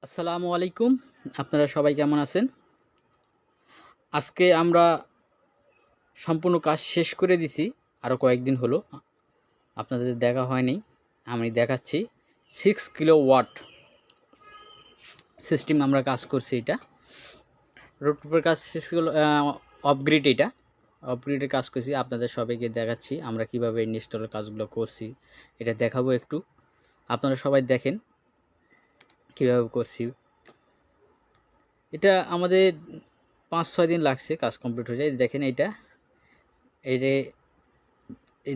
আসসালামু আলাইকুম। আপনারা সবাই কেমন আছেন? আজকে আমরা সম্পূর্ণ কাজ শেষ করে দিছি। আরও কয়েকদিন হলো। আপনাদের দেখা হয়নি। আমি দেখাচ্ছি 6 কিলোওয়াট সিস্টেম আমরা কাজ করছি এটা। রুটপ্রুফের কাজ শেষ হলো, অফ গ্রিড এটা। অফ গ্রিডের কাজ করছি। আপনাদের সবাইকে দেখাচ্ছি আমরা কিভাবে ইনস্টলের কাজগুলো করছি। এটা দেখাবো একটু। আপনারা সবাই দেখেন কিভাবে করছি। এটা আমাদের 5-6 দিন লাগছে কাজ কমপ্লিট হয়ে যায়। দেখেন এইটা এই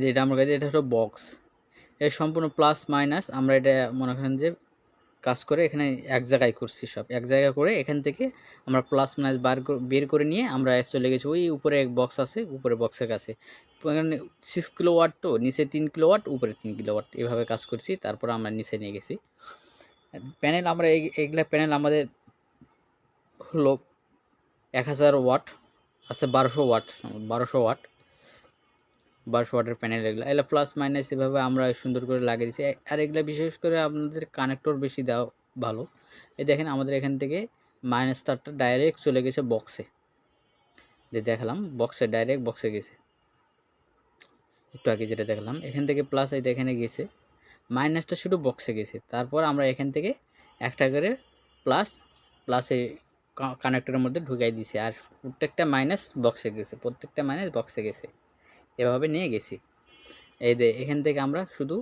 যে এটা আমার কাছে এটা হলো বক্স। এর সম্পূর্ণ প্লাস মাইনাস আমরা এটা মনে করেন যে কাজ করে এখানে এক জায়গায় করছি, সব এক জায়গায় করে এখান থেকে আমরা প্লাস মাইনাস বের করে নিয়ে আমরা চলে গেছি ওই উপরে এক বক্স আছে, উপরে বক্সের কাছে। এখানে 6 কিলোওয়াট, তো নিচে 3 কিলোওয়াট, উপরে 3 কিলোওয়াট, এভাবে কাজ করছি। তারপর আমরা নিচে নিয়ে গেছি প্যানেল। আমরা এইগুলা প্যানেল আমাদের হলো 1000 ওয়াট আছে, 1200 ওয়াট, 1200 ওয়াটের প্যানেল। এগুলো প্লাস মাইনাস এভাবে আমরা সুন্দর করে লাগিয়ে দিচ্ছি। আর এগুলো বিশেষ করে আপনাদের কানেক্টর বেশি দেওয়া ভালো। এই দেখেন আমাদের এখান থেকে মাইনাস তারটা ডাইরেক্ট চলে গেছে বক্সে, যে দেখালাম বক্সে, ডাইরেক্ট বক্সে গেছে। একটু আগে যেটা দেখালাম এখান থেকে প্লাস এই এখানে গেছে, মাইনাসটা শুধু বক্সে গেছে। তারপর আমরা এখান থেকে একটা করে প্লাসে কানেক্টরের মধ্যে ঢুকাই দিছি, আর প্রত্যেকটা মাইনাস বক্সে গেছে, এভাবে নিয়ে গেছি। এই যে এখান থেকে আমরা শুধু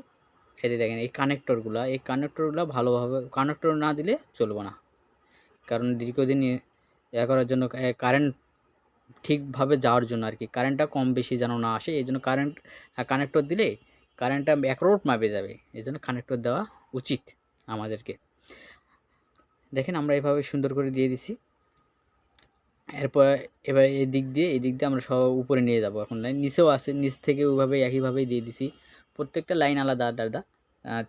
এই যে দেখেন এই কানেক্টরগুলো ভালোভাবে কানেক্টর না দিলে চলবে না, কারণ দীর্ঘদিন করার জন্য কারেন্ট ঠিকভাবে যাওয়ার জন্য আর কি, কারেন্টটা কম বেশি যেন না আসে, এই জন্য কানেক্টর দিলে কারেন্টটা একরোট মাপে যাবে, এই জন্য কানেক্টর দেওয়া উচিত আমাদেরকে। দেখেন আমরা এভাবে সুন্দর করে দিয়ে দিছি। এরপর এবার এই দিক দিয়ে আমরা সব উপরে নিয়ে যাব। এখন লাইন নিচেও আছে, নিচ থেকে ওইভাবে একইভাবেই দিয়ে দিছি। প্রত্যেকটা লাইন আলাদা আলাদা।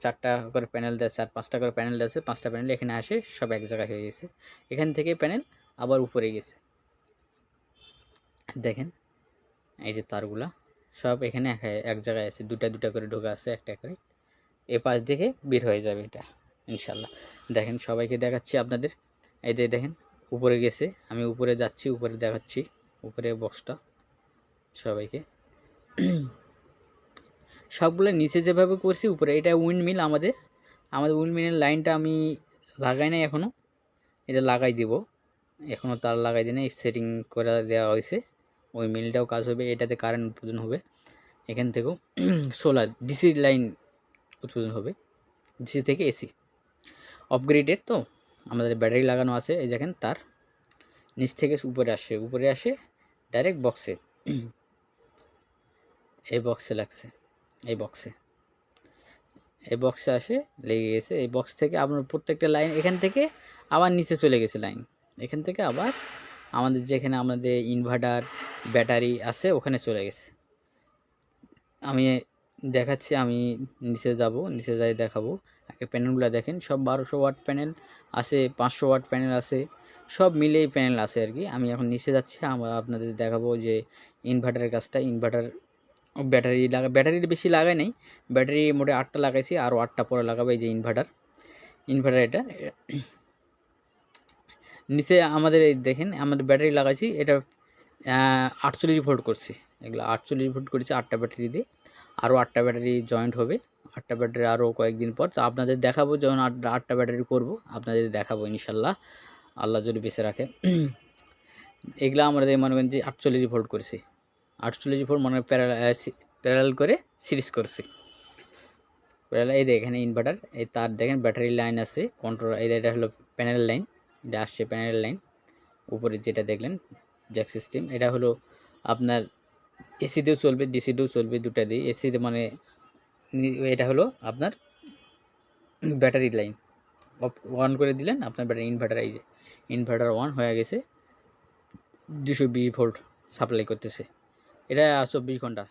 4টা করে প্যানেল দেওয়া, 4-5টা করে প্যানেল দেওয়া আছে। 5টা প্যানেল এখানে আসে, সব এক জায়গায় হয়ে গেছে। এখান থেকে প্যানেল আবার উপরে গেছে। দেখেন এই যে তারগুলা সব এখানে এক জায়গায় আছে, দুটা করে ঢোকা আছে, একটা করে এ পাশ থেকে বের হয়ে যাবে এটা ইনশাল্লাহ। দেখেন সবাইকে দেখাচ্ছি আপনাদের। এই যে দেখেন উপরে গেছে, আমি উপরে যাচ্ছি, উপরে দেখাচ্ছি উপরে বক্সটা সবাইকে। সবগুলো নিচে যেভাবে করছি উপরে, এটা উইন্ডমিল আমাদের উইন্ডমিলের লাইনটা আমি লাগাই নাই এখনও, এটা লাগাই দিব। এখনও তার লাগাই দিই নাই, সেটিং করে দেওয়া হয়েছে। ওই মিলটাও কাজ হবে, এটাতে কারেন্ট উৎপাদন হবে। এখান থেকেও সোলার ডিসি লাইন উৎপাদন হবে, ডিসি থেকে এসি। অপগ্রেডের তো আমাদের ব্যাটারি লাগানো আছে। এই দেখেন তার নিচ থেকে উপরে আসে ডাইরেক্ট বক্সে, এই বক্সে লাগছে, এই বক্সে আসে লেগে গেছে। এই বক্স থেকে আপনার প্রত্যেকটা লাইন এখান থেকে আবার নিচে চলে গেছে লাইন, এখান থেকে আবার আমাদের যেখানে আমাদের ইনভার্টার ব্যাটারি আছে ওখানে চলে গেছে। আমি দেখাচ্ছি, আমি নিচে যাব, নিচে যাই দেখাবো। আগে প্যানেলগুলো দেখেন, সব 1200 ওয়াট প্যানেল আছে, 500 ওয়াট প্যানেল আছে, সব মিলেই প্যানেল আছে আর কি। আমি এখন নিচে যাচ্ছি, আমরা আপনাদের দেখাবো যে ইনভার্টারের কাজটা। ইনভার্টার ব্যাটারি বেশি লাগাই নাই, ব্যাটারি মোটে 8টা লাগাইছি, আরও 8টা পরে লাগাবো। এই যে ইনভার্টার এটা নিচে আমাদের এই দেখেন আমাদের ব্যাটারি লাগাইছি, এটা 48 ভোল্ট করছি। এগুলো 48 ভোল্ট করেছি 8টা ব্যাটারি দিয়ে। আরও 8টা ব্যাটারি জয়েন্ট হবে, 8টা ব্যাটারি আরও কয়েকদিন পর তো আপনাদের দেখাবো। যখন 8টা ব্যাটারি করব আপনাদের দেখাবো ইনশাল্লাহ, আল্লাহ যদি বেঁচে রাখে। এগুলো আমাদের মনে করেন যে 48 ভোল্ট করেছি, 48 ভোল্ট মনে প্যারালাল করে সিরিজ করছি। এই যে এখানে ইনভার্টার, এই তার দেখেন ব্যাটারি লাইন আছে, কন্ট্রোল, এটা হলো প্যানেল লাইন, এটা আসছে প্যানেল লাইন। উপরে যেটা দেখলেন জ্যাক সিস্টেম, এটা হলো আপনার এসিতেও চলবে, ডিসিতেও চলবে, দুটা দিয়ে। এসিতে মানে এটা হলো আপনার ব্যাটারি লাইন, অন করে দিলেন আপনার ব্যাটারি ইনভার্টার, এই যে ইনভার্টার অন হয়ে গেছে, 220 ভোল্ট সাপ্লাই করতেছে। এটা 24 ঘন্টা